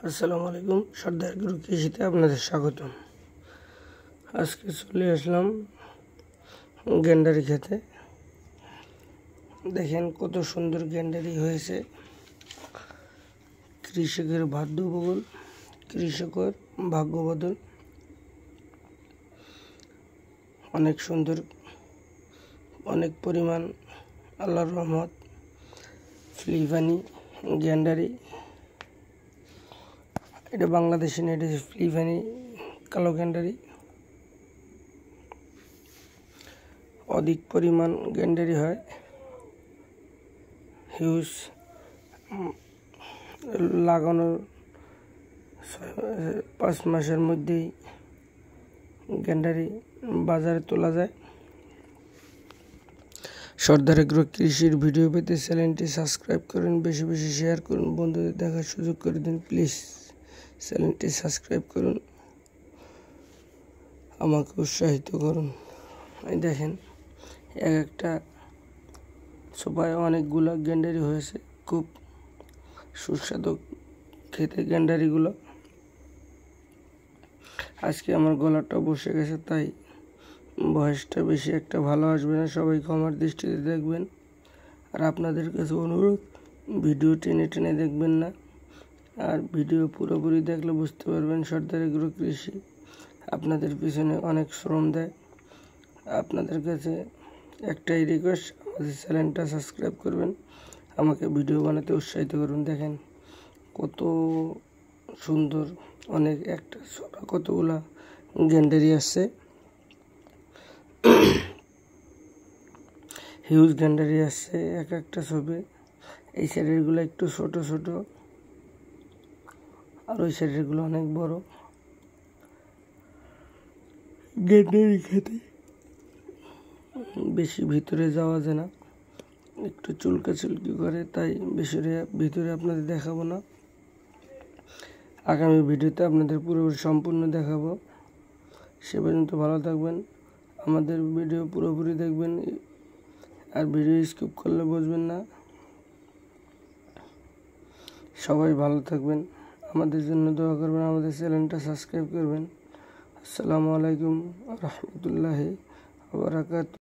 আসসালামু আলাইকুম। সর্দার গুরু কৃষিতে আপনাদের স্বাগতম। আজকে চলে আসলাম গ্যান্ডারি খেতে। দেখেন কত সুন্দর গ্যান্ডারি হয়েছে। কৃষকের ভাগ্য বদল, কৃষকের ভাগ্য বদল। অনেক সুন্দর, অনেক পরিমাণ আল্লাহর রহমত। ফিলিপাইনি গ্যান্ডারি, এটা বাংলাদেশি না, এটা ফিলিপাইনি কালো গ্যান্ডারি। অধিক পরিমাণ গ্যান্ডারি হয়। হিউজ লাগানোর 5 মাসের মধ্যেই গ্যান্ডারি বাজারে তোলা যায়। সর্দার এগ্রো কৃষির ভিডিও পেতে চ্যানেলটি সাবস্ক্রাইব করুন, বেশি বেশি শেয়ার করুন, বন্ধুদের দেখার সুযোগ করে দিন। প্লিজ চ্যানেলটি সাবস্ক্রাইব করুন, আমাকে উৎসাহিত করুন। এই দেখেন এক একটা সোফায় অনেকগুলো গ্যান্ডারি হয়েছে। খুব সুস্বাদু খেতে গ্যান্ডারিগুলো। আজকে আমার গলাটা বসে গেছে, তাই ভয়েসটা বেশি একটা ভালো আসবে না, সবাই ক্ষমার দৃষ্টিতে দেখবেন। আর আপনাদের কাছে অনুরোধ, ভিডিও টেনে টেনে দেখবেন না, আর ভিডিও পুরোপুরি দেখলে বুঝতে পারবেন সর্দার এগ্রো কৃষি আপনাদের পিছনে অনেক শ্রম দেয়। আপনাদের কাছে একটাই রিকোয়েস্ট, আমাদের চ্যানেলটা সাবস্ক্রাইব করবেন, আমাকে ভিডিও বানাতে উৎসাহিত করুন। দেখেন কত সুন্দর, অনেক একটা কতগুলা গ্যান্ডারি আসছে, হিউজ গ্যান্ডারি আসছে এক একটা ছবি। এই সাইডেরগুলো একটু ছোট ছোট, আর ওই সাইডেরগুলো অনেক বড়। গ্যান্ডারি খেতে বেশি ভিতরে যাওয়া যায় না, একটু চুলকি করে, তাই বেশি ভিতরে আপনাদের দেখাবো না। আগামী ভিডিওতে আপনাদের পুরোপুরি সম্পূর্ণ দেখাবো। সে পর্যন্ত ভালো থাকবেন, আমাদের ভিডিও পুরোপুরি দেখবেন, আর ভিডিও স্কিপ করলে বুঝবেন না। সবাই ভালো থাকবেন, আমাদের জন্য দোয়া করবেন, আমাদের চ্যানেলটা সাবস্ক্রাইব করবেন। আসসালামু আলাইকুম ওয়া রাহমাতুল্লাহি ওয়া বারাকাতুহু।